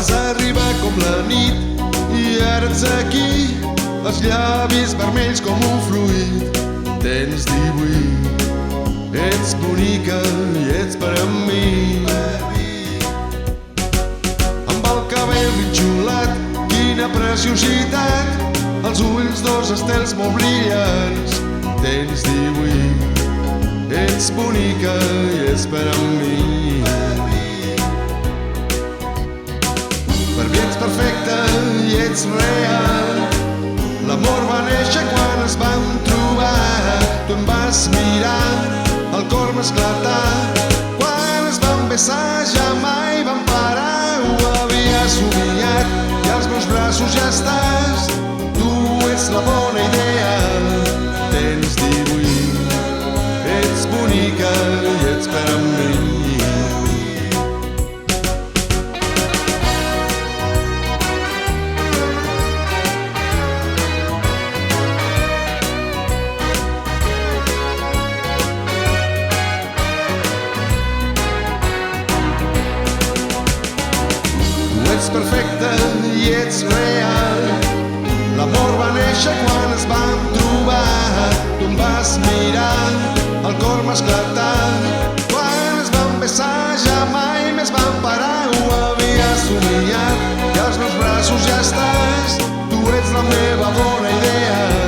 Vas arribar com la nit i ara ets aquí, els llavis vermells com un fruit. Tens 18, ets bonica i ets per a mi. Amb el cabell bitxolat, quina preciositat, els ulls dos estels molt brillants. Tens 18, ets bonica i ets per a mi. Per mi ets perfecta i ets real. L'amor va néixer quan ens vam trobar. Tu em vas mirar, el cor m'esclatar. Quan ens vam besar ja mai vam parar. Ho havia somiat i als meus braços ja estàs. Tu ets la bona idea. Tens 18, ets bonica i ets per a mi. Ets perfecta i ets real. L'amor va néixer quan ens vam trobar. Tu em vas mirar, el cor m'esclatar. Quan ens vam besar ja mai més vam parar. Ho havia somiat i als meus braços ja estàs. Tu ets la meva bona idea.